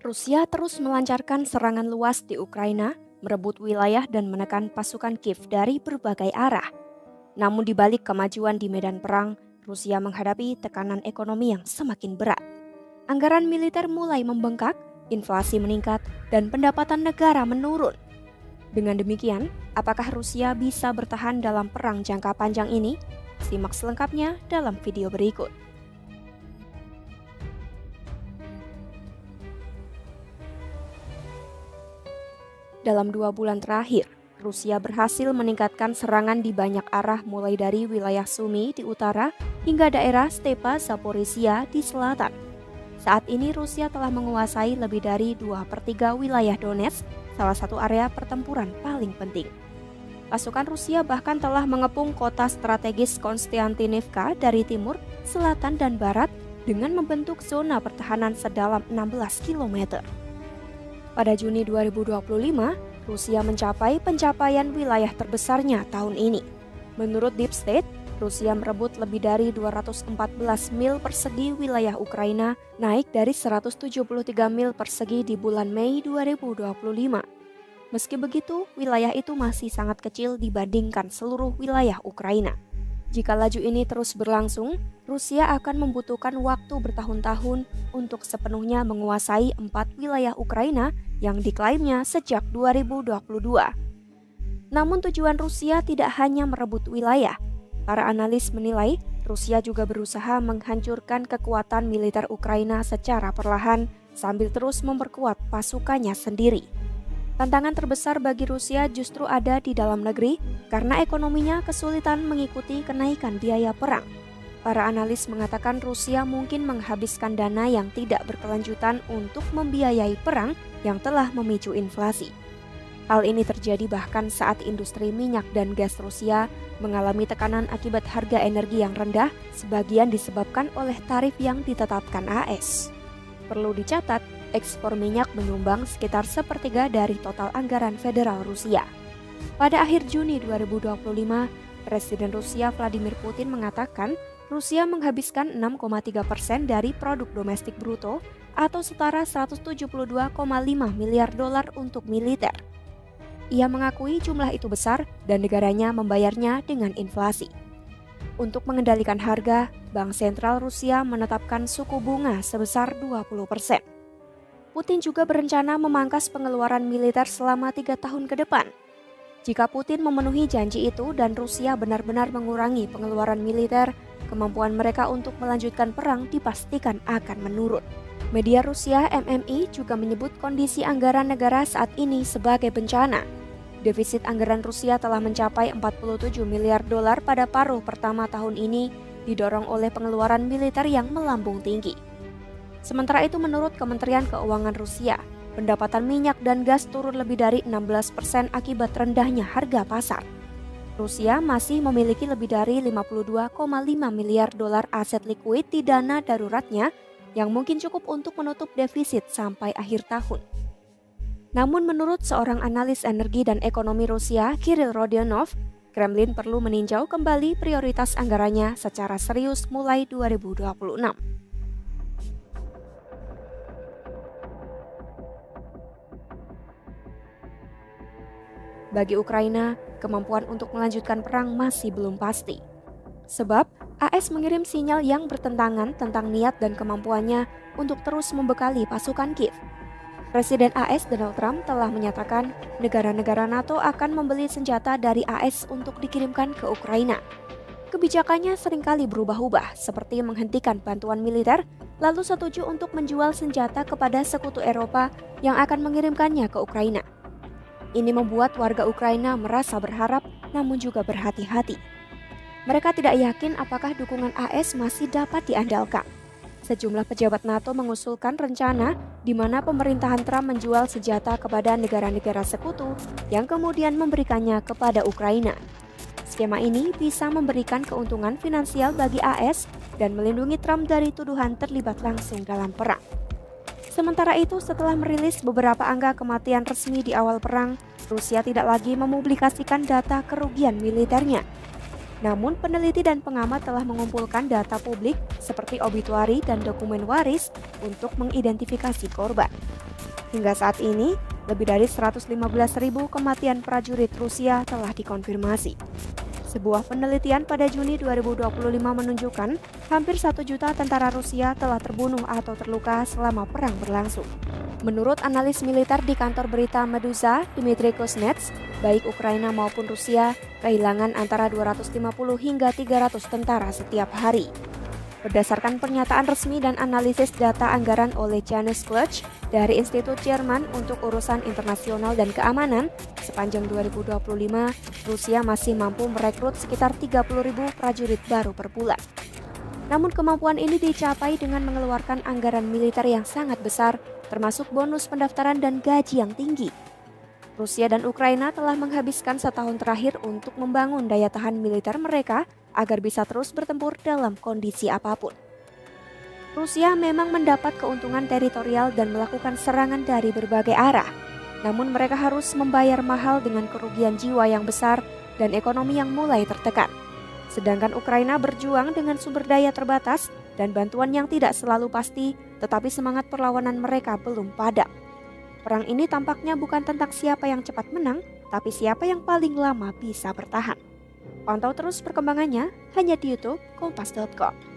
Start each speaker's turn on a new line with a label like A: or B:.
A: Rusia terus melancarkan serangan luas di Ukraina, merebut wilayah dan menekan pasukan Kiev dari berbagai arah. Namun di balik kemajuan di medan perang, Rusia menghadapi tekanan ekonomi yang semakin berat. Anggaran militer mulai membengkak, inflasi meningkat, dan pendapatan negara menurun. Dengan demikian, apakah Rusia bisa bertahan dalam perang jangka panjang ini? Simak selengkapnya dalam video berikut. Dalam 2 bulan terakhir, Rusia berhasil meningkatkan serangan di banyak arah mulai dari wilayah Sumy di utara hingga daerah Stepa Zaporizhia di selatan. Saat ini Rusia telah menguasai lebih dari 2/3 wilayah Donetsk, salah satu area pertempuran paling penting. Pasukan Rusia bahkan telah mengepung kota strategis Konstantinivka dari timur, selatan, dan barat dengan membentuk zona pertahanan sedalam 16 km. Pada Juni 2025, Rusia mencapai pencapaian wilayah terbesarnya tahun ini. Menurut Deep State, Rusia merebut lebih dari 214 mil persegi wilayah Ukraina, naik dari 173 mil persegi di bulan Mei 2025. Meski begitu, wilayah itu masih sangat kecil dibandingkan seluruh wilayah Ukraina. Jika laju ini terus berlangsung, Rusia akan membutuhkan waktu bertahun-tahun untuk sepenuhnya menguasai 4 wilayah Ukraina yang diklaimnya sejak 2022. Namun tujuan Rusia tidak hanya merebut wilayah. Para analis menilai Rusia juga berusaha menghancurkan kekuatan militer Ukraina secara perlahan sambil terus memperkuat pasukannya sendiri. Tantangan terbesar bagi Rusia justru ada di dalam negeri karena ekonominya kesulitan mengikuti kenaikan biaya perang. Para analis mengatakan Rusia mungkin menghabiskan dana yang tidak berkelanjutan untuk membiayai perang yang telah memicu inflasi. Hal ini terjadi bahkan saat industri minyak dan gas Rusia mengalami tekanan akibat harga energi yang rendah, sebagian disebabkan oleh tarif yang ditetapkan AS. Perlu dicatat, ekspor minyak menyumbang sekitar sepertiga dari total anggaran federal Rusia. Pada akhir Juni 2025, Presiden Rusia Vladimir Putin mengatakan Rusia menghabiskan 6,3% dari produk domestik bruto atau setara 172,5 miliar dolar untuk militer. Ia mengakui jumlah itu besar dan negaranya membayarnya dengan inflasi. Untuk mengendalikan harga, Bank Sentral Rusia menetapkan suku bunga sebesar 20%. Putin juga berencana memangkas pengeluaran militer selama 3 tahun ke depan. Jika Putin memenuhi janji itu dan Rusia benar-benar mengurangi pengeluaran militer, kemampuan mereka untuk melanjutkan perang dipastikan akan menurun. Media Rusia MMI juga menyebut kondisi anggaran negara saat ini sebagai bencana. Defisit anggaran Rusia telah mencapai 47 miliar dolar pada paruh pertama tahun ini, didorong oleh pengeluaran militer yang melambung tinggi. Sementara itu menurut Kementerian Keuangan Rusia, pendapatan minyak dan gas turun lebih dari 16% akibat rendahnya harga pasar. Rusia masih memiliki lebih dari 52,5 miliar dolar aset likuid di dana daruratnya yang mungkin cukup untuk menutup defisit sampai akhir tahun. Namun menurut seorang analis energi dan ekonomi Rusia, Kirill Rodionov, Kremlin perlu meninjau kembali prioritas anggarannya secara serius mulai 2026. Bagi Ukraina, kemampuan untuk melanjutkan perang masih belum pasti. Sebab, AS mengirim sinyal yang bertentangan tentang niat dan kemampuannya untuk terus membekali pasukan Kiev. Presiden AS Donald Trump telah menyatakan negara-negara NATO akan membeli senjata dari AS untuk dikirimkan ke Ukraina. Kebijakannya seringkali berubah-ubah, seperti menghentikan bantuan militer, lalu setuju untuk menjual senjata kepada sekutu Eropa yang akan mengirimkannya ke Ukraina. Ini membuat warga Ukraina merasa berharap namun juga berhati-hati. Mereka tidak yakin apakah dukungan AS masih dapat diandalkan. Sejumlah pejabat NATO mengusulkan rencana di mana pemerintahan Trump menjual senjata kepada negara-negara sekutu yang kemudian memberikannya kepada Ukraina. Skema ini bisa memberikan keuntungan finansial bagi AS dan melindungi Trump dari tuduhan terlibat langsung dalam perang. Sementara itu, setelah merilis beberapa angka kematian resmi di awal perang, Rusia tidak lagi mempublikasikan data kerugian militernya. Namun, peneliti dan pengamat telah mengumpulkan data publik seperti obituari dan dokumen waris untuk mengidentifikasi korban. Hingga saat ini, lebih dari 115.000 kematian prajurit Rusia telah dikonfirmasi. Sebuah penelitian pada Juni 2025 menunjukkan hampir 1 juta tentara Rusia telah terbunuh atau terluka selama perang berlangsung. Menurut analis militer di kantor berita Meduza, Dmitry Kuznets, baik Ukraina maupun Rusia kehilangan antara 250 hingga 300 tentara setiap hari. Berdasarkan pernyataan resmi dan analisis data anggaran oleh Janusz Kluge dari Institut Jerman untuk Urusan Internasional dan Keamanan, sepanjang 2025, Rusia masih mampu merekrut sekitar 30.000 prajurit baru per bulan. Namun kemampuan ini dicapai dengan mengeluarkan anggaran militer yang sangat besar, termasuk bonus pendaftaran dan gaji yang tinggi. Rusia dan Ukraina telah menghabiskan setahun terakhir untuk membangun daya tahan militer mereka agar bisa terus bertempur dalam kondisi apapun. Rusia memang mendapat keuntungan teritorial dan melakukan serangan dari berbagai arah. Namun mereka harus membayar mahal dengan kerugian jiwa yang besar dan ekonomi yang mulai tertekan. Sedangkan Ukraina berjuang dengan sumber daya terbatas dan bantuan yang tidak selalu pasti, tetapi semangat perlawanan mereka belum padam. Perang ini tampaknya bukan tentang siapa yang cepat menang, tapi siapa yang paling lama bisa bertahan. Pantau terus perkembangannya hanya di YouTube Kompas.com.